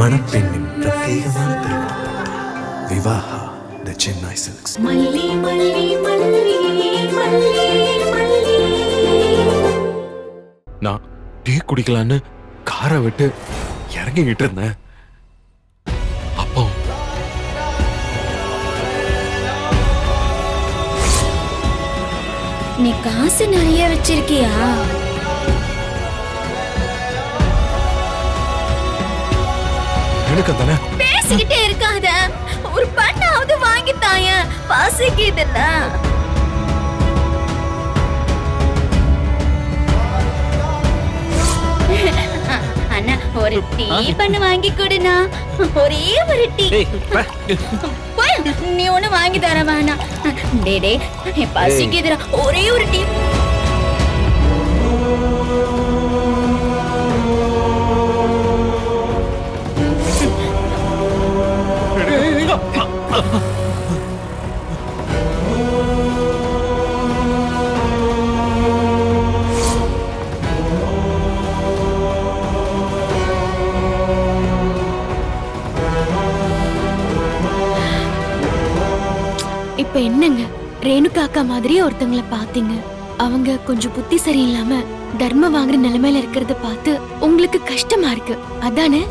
மணப்பெண்ணின் பிரத்யேகமான திருமணம் விவாஹா தி சென்னை சில்க்ஸ். நான் டீ குடிக்கலான்னு காரை விட்டு இறங்கிக்கிட்டு இருந்தேன். அப்போ நீ காசு நிறைய வச்சிருக்கியா? எனக்கு தானே பேசிக்கிட்டே இருக்காத, ஒரு பண்ணாவது வாங்கித்தாய, பசிக்குதுல்ல. அண்ணா ஒரு டீ பண்ணு வாங்கி கொடுனா, ஒரே ஒரு டீ. போய் நீ ஒண்ணு வாங்கி தர வேணாம். டே டே பசிக்குதுடா, ஒரே ஒரு டீ. இப்ப என்னங்க, ரேணுகா அக்கா மாதிரியே ஒருத்தங்கள பாத்தீங்க. அவங்க கொஞ்சம் புத்தி சரியில்லாம தர்மம் வாங்குற நிலைமையில இருக்கிறத பார்த்து உங்களுக்கு கஷ்டமா இருக்கு, அதானே?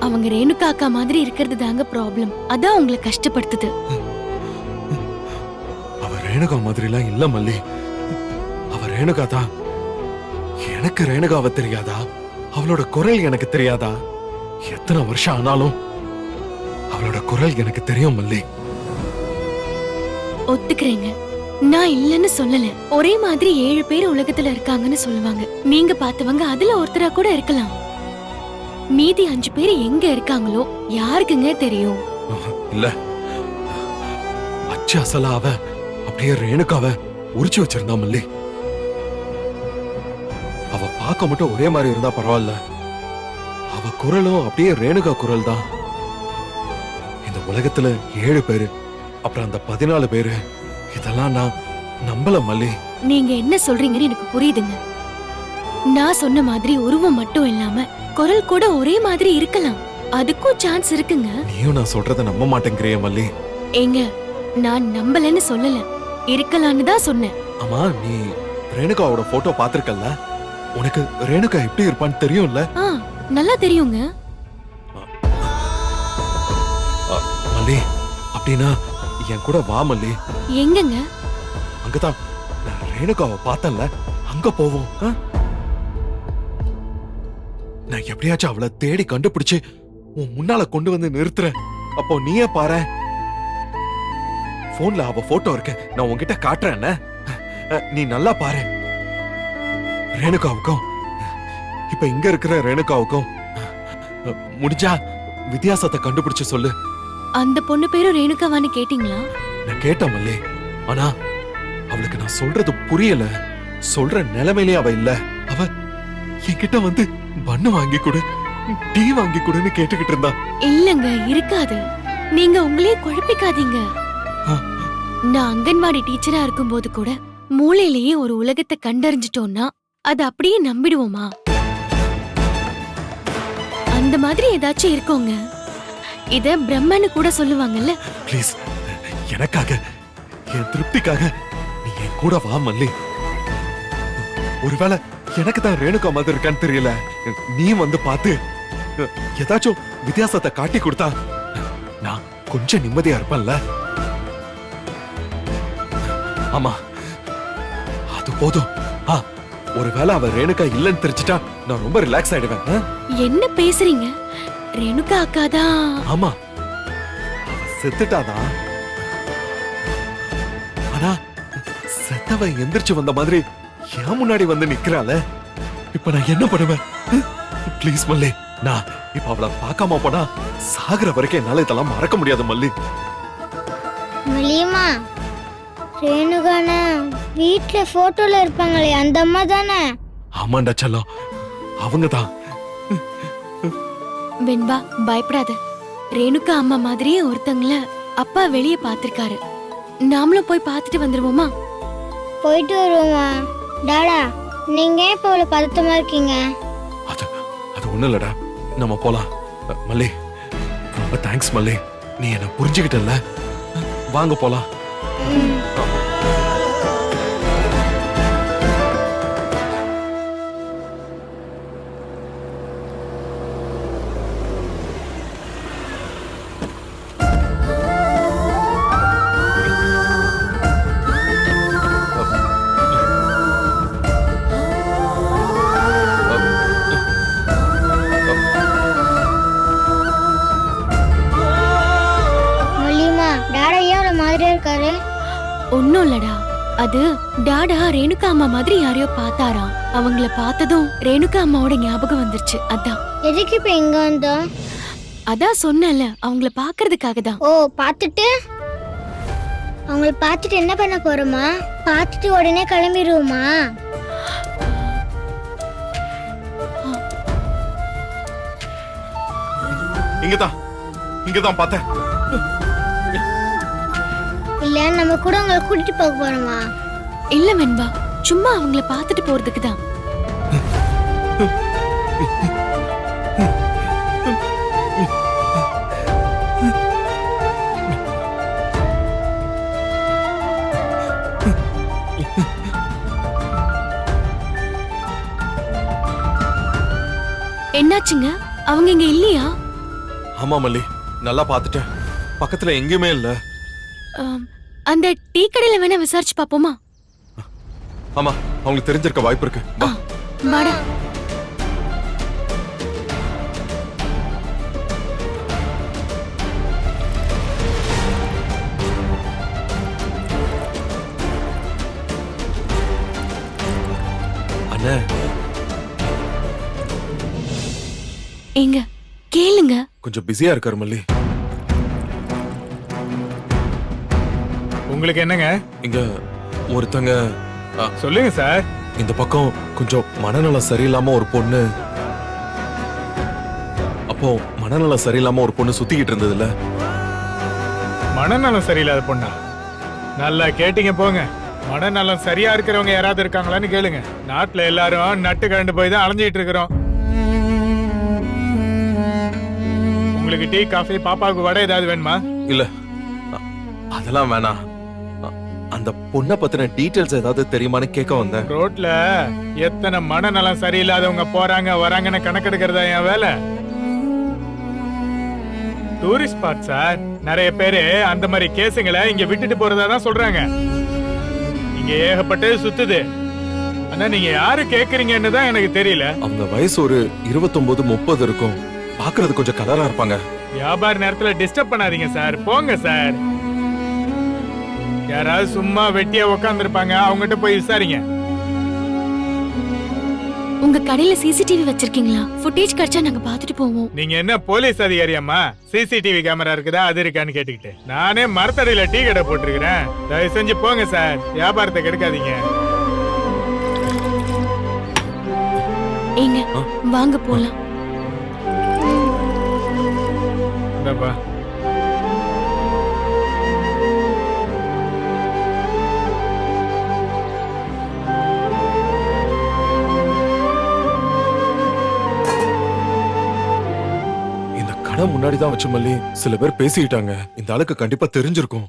அவங்க ரேணுகா அக்கா மாதிரி இருக்கிறது தாங்க ப்ராப்ளம். அதான் உங்களை கஷ்டப்படுத்துது. அவ ரேணுகா மாதிரிலாம் இல்ல மல்லி. அவ ரேணுகா தான். எனக்கு ரேணுகாவை தெரியாதா? அவளோட குரல் எனக்கு தெரியாதா? எத்தனை வருஷம் ஆனாலும் அவளோட குரல் எனக்கு தெரியும் மல்லி. ஒத்துக்கிறேங்க, நான் இல்லன்னு சொல்லல. ஒரே மாதிரி 7 பேர் உலகத்துல இருக்காங்கன்னு சொல்லுவாங்க. நீங்க பார்த்தவங்க அதுல ஒருத்தரா கூட இருக்கலாம். மீதி 5 பேர் எங்க இருக்காங்களோ யாருக்குங்க தெரியும்? இல்ல, அச்சு அசலா அவ அப்படியே ரேணுகாவை உரிச்சு வச்சிருந்தா மல்லி. அவ பார்க்க மட்டும் ஒரே மாதிரி இருந்தா பரவாயில்ல, அவ குரலும் அப்படியே ரேணுகா குரல் தான். இந்த உலகத்துல 7 பேரு, அப்புறம் அந்த 14 பேரு, இதெல்லாம் நான் நம்பல மல்லி. நீங்க என்ன சொல்றீங்கன்னு எனக்கு புரியுதுங்க. நான் சொன்ன மாதிரி உருவம் மட்டும் இல்லாம குரல் கூட ஒரே மாதிரி இருக்கலாம். அதுக்கும் சான்ஸ் இருக்குங்க. நீயும் நான் சொல்றத நம்ப மாட்டேங்கிறிய மல்லி. ஏங்க, நான் நம்பலன்னு சொல்லல, இருக்கலான்னு தான் சொன்னேன். ஆமா, நீ ரேணுகாவோட போட்டோ பாத்திருக்கல்ல? உனக்கு ரேணுகா எப்படி இருப்பான்னு தெரியும்ல? நல்லா தெரியுங்க. மல்லி, அப்படின்னா என் கூட வா மல்லி. எங்கங்க? அங்கதான் நான் ரேணுகாவை பார்த்தேன்ல, அங்க போவோம். நான் எப்படியாச்சும் அவளை தேடி கண்டுபிடிச்சு உன் முன்னால கொண்டு வந்து நிறுத்துறேன். அப்போ நீயே பாரு, போன்ல அவ போட்டோ இருக்கு, நான் உன்கிட்ட காட்டுறேன். நீ நல்லா பாரு. ரேணுகாவுக்கும் இப்ப இங்க இருக்கிற ரேணுகாவுக்கும் முடிஞ்சா வித்தியாசத்தை கண்டுபிடிச்சு சொல்லு. அந்த பொண்ணு பேரும் ரேணுகாவான்னு கேட்டீங்களா? நான் கேட்டேன் மல்லி, ஆனா அவளுக்கு நான் சொல்றது புரியல. சொல்ற நிலைமையிலே அவ இல்ல. அவ என்கிட்ட வந்து பண்ணு வாங்கி கொடு, டீ வாங்கி கொடுன்னு கேட்டுக்கிட்டு இருந்தா. இல்லங்க, இருக்காது. நீங்க உங்களே குழப்பிக்காதீங்க. நான் அங்கன்வாடி டீச்சரா இருக்கும்போது கூட மூளையிலேயே ஒரு உலகத்தை கண்டறிஞ்சிட்டோம்னா அது அப்படியே நம்பிடுவோமா? அந்த மாதிரி ஏதாச்சும் இருக்கோங்க. இத பிரம்மன்னு கூட சொல்லுவாங்கல்ல. ப்ளீஸ், எனக்காக, என் திருப்திக்காக நீ என் கூட வா மல்லி. ஒருவேளை எனக்கு தான் ரேணுகா மாதிரி இருக்கான்னு தெரியல, நீ வந்து பார்த்து ஏதாச்சும் வித்தியாசத்தை காட்டி கொடுத்தா நான் கொஞ்சம் நிம்மதியா இருப்பேன்ல. ஆமா, அது போதும். ஒருவேளை அவ ரேணுகா இல்லன்னு தெரிஞ்சிட்டா நான் ரொம்ப ரிலாக்ஸ் ஆயிடுவேன். என்ன பேசுறீங்க? ரேணுகா அக்கா தான். ஆமா, அவ செத்துட்டாதான். ஆனா செத்தவ எந்திரிச்சு வந்த மாதிரி என் முன்னாடி வந்து நிக்கிறாள. இப்ப நான் என்ன பண்ணுவேன்? ப்ளீஸ் மல்லி, நான் இப்ப அவளை பார்க்காம போனா சாகுற வரைக்கும் என்னால இதெல்லாம் மறக்க முடியாது மல்லி. மல்லியம்மா, ரேணுகான வீட்ல போட்டோல இருப்பாங்களே அந்த அம்மா தானே? ஆமாண்டா செல்லம், அவங்கதான். வெண்பா, பயப்படாத. ரேணுகா அம்மா மாதிரியே ஒருத்தங்கள அப்பா வெளியே பாத்திருக்காரு. நாமளும் போய் பார்த்துட்டு வந்துருவோமா? போயிட்டு வருவோமா? டாடா, நீங்க ஏன் இப்ப இவ்வளவு பதட்டமா இருக்கீங்க? அது ஒண்ணு இல்லடா, நம்ம போலாம். மல்லி, ரொம்ப தேங்க்ஸ் மல்லி. நீ என்ன புரிஞ்சுக்கிட்டல. வாங்க போலாம். மல்லிமா டாடா ஏன் அவ்வளவு மாதிரியா இருக்காரு? ஒன்னும் இல்லடா, அது டாடா ரேணுகா அம்மா மாதிரி யாரையோ பார்த்தாராம். அவங்கள பார்த்ததும் ரேணுகா அம்மாவோட ஞாபகம் வந்துருச்சு. அதான் எதுக்கு இப்ப இங்க வந்தோம்? அதான் சொன்னேன்ல, அவங்கள பாக்குறதுக்காக தான். ஓ, பார்த்துட்டு அவங்கள பார்த்துட்டு என்ன பண்ண போறோமா? பார்த்துட்டு உடனே கிளம்பிடுவோமா? இங்கதான் பார்த்தேன். இல்ல நம்ம கூட உங்களை கூட்டிட்டு போக போறோமா? இல்ல வெண்பா, சும்மா அவங்கள பார்த்துட்டு போறதுக்கு தான். என்னாச்சுங்க? அவங்க இங்க இல்லையா? ஆமா மல்லி, நல்லா பார்த்துட்டேன். பக்கத்துல எங்கேயுமே இல்ல. அந்த டீ கடையில வேணா விசாரிச்சு பாப்போமா? ஆமா, அவங்களுக்கு தெரிஞ்சிருக்க வாய்ப்பு இருக்கு. வா. வாடா. அண்ணே, எங்க கேளுங்க. கொஞ்சம் பிஸியா இருக்காரு மல்லி. உங்களுக்கு என்னங்க? இங்க ஒருத்தங்க சொல்லுங்க சார். இந்த பக்கம் கொஞ்சம் மனநலம் சரியில்லாம ஒரு பொண்ணு, அப்போ மனநலம் சரியில்லாம ஒரு பொண்ணு சுத்திக்கிட்டு இருந்ததுல. மனநலம் சரியில்லாத பொண்ணா? நல்லா கேட்டீங்க போங்க. மனநலம் சரியா இருக்கிறவங்க யாராவது இருக்காங்களான்னு கேளுங்க. நாட்டுல எல்லாரும் நட்டு கரண்டு போய் தான் அலைஞ்சிட்டு இருக்கிறோம். உங்களுக்கு டீ, காஃபி, பாப்பாவுக்கு வடை ஏதாவது வேணுமா? இல்ல, அதெல்லாம் வேணாம். அந்த பொண்ணை பத்தின டீடைல்ஸ் ஏதாவது தெரியுமான்னு கேட்க வந்தேன். ரோட்ல எத்தனை மனநலம் சரியில்லாதவங்க போறாங்க வராங்கன்னு கணக்கெடுக்கிறதா என் வேலை. Tourist spot sir. நிறைய பேரு அந்த மாதிரி கேஸுங்களை இங்க விட்டுட்டு போறதா தான் சொல்றாங்க. இங்க ஏகப்பட்டது சுத்துது. ஆனா நீங்க யாரு கேக்குறீங்கன்னு தான் எனக்கு தெரியல. அவங்க வயசு ஒரு 29-30 இருக்கும். பாக்குறது கொஞ்சம் கலரா இருப்பாங்க. வியாபார நேரத்துல டிஸ்டர்ப் பண்ணாதீங்க சார். போங்க சார். யாராவது சும்மா வெட்டியா உட்காந்துருப்பாங்க, அவங்ககிட்ட போய் விசாரிங்க. உங்க கடையில சிசிடிவி வச்சிருக்கீங்களா? ஃபுட்டேஜ் கிடைச்சா நாங்க பாத்துட்டு போவோம். நீங்க என்ன போலீஸ் அதிகாரியாமா? சிசிடிவி கேமரா இருக்குதா, அது இருக்கான்னு கேட்டுக்கிட்டு. நானே மரத்தடியில டீ கடை போட்டிருக்கிறேன். தயவு செஞ்சு போங்க சார். வியாபாரத்தை கெடுக்காதீங்க. ஏங்க வாங்க போலாம். இந்தாப்பா. கடை முன்னாடி தான் வச்ச மல்லி. சில பேர் பேசிக்கிட்டாங்க. இந்த ஆளுக்கு கண்டிப்பா தெரிஞ்சிருக்கும்.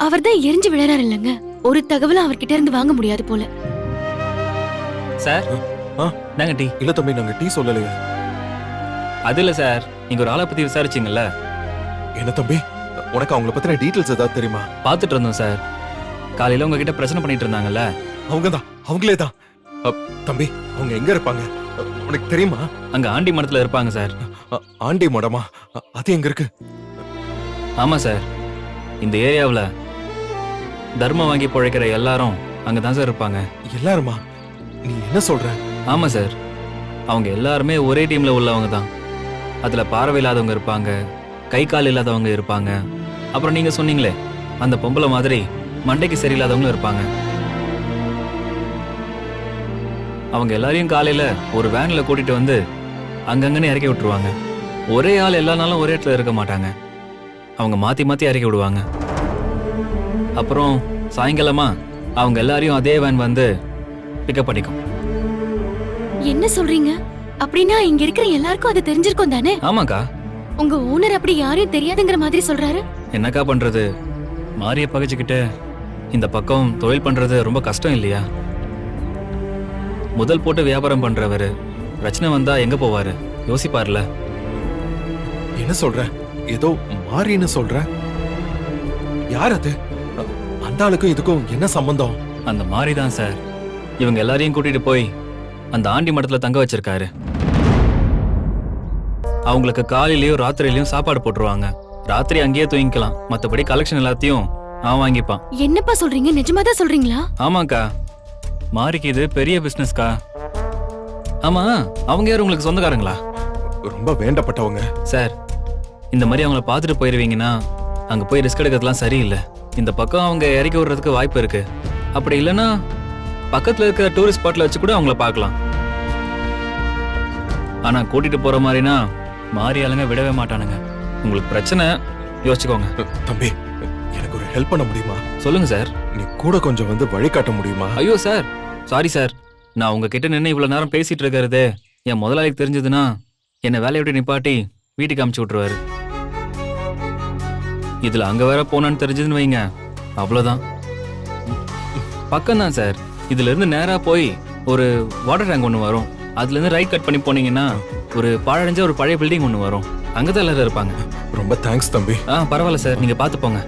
அவர் தான் எரிஞ்சு விழறாரு இல்லங்க. ஒரு தகவலும் அவர்கிட்ட இருந்து வாங்க முடியாது போல. சார், நாங்க டீ. இல்ல தம்பி, நாங்க டீ சொல்லலையே. அது இல்ல சார், நீங்க ஒரு ஆளை பத்தி விசாரிச்சீங்கல்ல. என்ன தம்பி, உனக்கு அவங்கள பத்தின டீடைல்ஸ் ஏதாவது தெரியுமா? பாத்துட்டு இருந்தோம் சார். காலையில உங்ககிட்ட பிரச்சனை பண்ணிட்டு இருந்தாங்கல்ல. அவங்கதான், அவங்களே தான். தம்பி, அவங்க எங்க இருப்பாங்க உனக்கு தெரியுமா? அங்க ஆண்டி மடத்துல இருப்பாங்க சார். ஆண்டி மடமா? அது எங்க இருக்கு? ஆமா சார், இந்த ஏரியாவுல தர்மம் வாங்கி பிழைக்கிற எல்லாரும் அங்கதான் சார் இருப்பாங்க. எல்லாருமா? நீ என்ன சொல்ற? ஆமா சார், அவங்க எல்லாருமே ஒரே டீம்ல உள்ளவங்க தான். அதுல பார்வை இல்லாதவங்க இருப்பாங்க, கை கால் இல்லாதவங்க இருப்பாங்க. அப்புறம் நீங்க சொன்னீங்களே அந்த பொம்பளை மாதிரி மண்டைக்கு சரியில்லாதவங்களும் இருப்பாங்க. அவங்க எல்லாரையும் காலையில ஒரு வேன்ல கூட்டிட்டு வந்து அங்கங்கன்னு இறக்கி விட்டுருவாங்க. ஒரே ஆள் எல்லா நாளும் ஒரே இடத்துல இருக்க மாட்டாங்க. அவங்க மாத்தி மாத்தி இறக்கி விடுவாங்க. அப்புறம் சாயங்காலமா அவங்க எல்லாரையும் அதே வேன் வந்து பிக்கப் பண்ணிக்கும். என்ன சொல்றீங்க? அப்படின்னா இங்க இருக்கிற எல்லாருக்கும் அது தெரிஞ்சிருக்கும் தானே? ஆமாக்கா. உங்க ஓனர் அப்படி யாரையும் தெரியாதுங்கிற மாதிரி சொல்றாரு. என்னக்கா பண்றது, மாரிய பகைச்சுக்கிட்டு இந்த பக்கம் தொழில் பண்றது ரொம்ப கஷ்டம் இல்லையா? முதல் போட்டு வியாபாரம் பண்றவரு பிரச்சனை வந்தா எங்க போவாரு யோசிப்பார்ல. என்ன சொல்ற? ஏதோ மாறின்னு சொல்ற? யார் அது? அந்த ஆளுக்கும் இதுக்கும் என்ன சம்பந்தம்? அந்த மாரி தான் சார் இவங்க எல்லாரையும் கூட்டிட்டு போய் அந்த ஆண்டி மடத்துல தங்க வச்சிருக்காரு. அவங்களுக்கு காலையிலயும் ராத்திரிலயும் சாப்பாடு போட்டுருவாங்க. ராத்திரி அங்கேயே தூங்கிக்கலாம், மத்தபடி கலெக்ஷன் எல்லாத்தையும் அவன் வாங்கிப்பான். என்னப்பா சொல்றீங்க? நிஜமாதான் சொல்றீங்களா? ஆமாக்கா, மாரிக்கு இது பெரிய பிசினஸ்க்கா. ஆமா, அவங்க யார் உங்களுக்கு சொந்தக்காரங்களா? ரொம்ப வேண்டப்பட்டவங்க சார், இந்த மாதிரி அவங்கள பார்த்துட்டு போயிருவீங்கன்னா அங்க போய் ரிஸ்க் எடுக்கிறதுலாம் சரியில்லை. இந்த பக்கம் அவங்க இறக்கி விடுறதுக்கு வாய்ப்பு இருக்கு. அப்படி இல்லைன்னா பக்கத்துல இருக்கிற டூரிஸ்ட் ஸ்பாட்ல வச்சு கூட அவங்கள பார்க்கலாம். ஆனா கூட்டிட்டு போற மாதிரினா மாறி ஆளுங்க விடவே மாட்டானுங்க. உங்களுக்கு பிரச்சனை யோசிச்சுக்கோங்க. தம்பி, எனக்கு ஒரு ஹெல்ப் பண்ண முடியுமா? சொல்லுங்க சார். நீ கூட கொஞ்சம் வந்து வழிகாட்ட முடியுமா? ஐயோ சார், சாரி சார். நான் உங்ககிட்ட நின்று இவ்வளவு நேரம் பேசிட்டு இருக்கிறது என் முதலாளிக்கு தெரிஞ்சதுன்னா என்னை வேலையை விட்டு நிப்பாட்டி வீட்டுக்கு அமுச்சு விட்டுருவாரு. இதுல அங்க வேற போனான்னு தெரிஞ்சதுன்னு வைங்க, அவ்வளவுதான். பக்கம்தான் சார். இதுல இருந்து நேரா போய் ஒரு வாட்டர் டேங்க் ஒன்று வரும். அதுல இருந்து ரைட் கட் பண்ணி போனீங்கன்னா ஒரு பாழடைஞ்ச ஒரு பழைய பில்டிங் ஒன்று வரும். அங்கதான் எல்லாரும் இருப்பாங்க. ரொம்ப தேங்க்ஸ் தம்பி. பரவாயில்ல சார், நீங்க பார்த்து போங்க.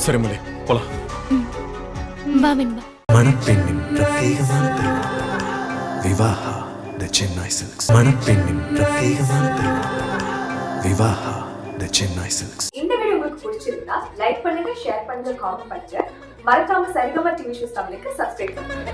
சரி மலி, போலாம். வா வெண்பா. மணப்பெண்ணின் பிரத்யேகமான திருமணம் விவாஹா தி சென்னை சில்க்ஸ். மணப்பெண்ணின் பிரத்யேகமான திருமணம் விவாஹா தி சென்னை சில்க்ஸ். இந்த வீடியோ உங்களுக்கு பிடிச்சிருந்தா லைக் பண்ணுங்க, ஷேர் பண்ணுங்க, காமெண்ட் பண்ணுங்க. மறக்காம சரிகமா டிவி ஷோஸ் தமிழுக்கு சப்ஸ்கிரைப் பண்ணுங்க.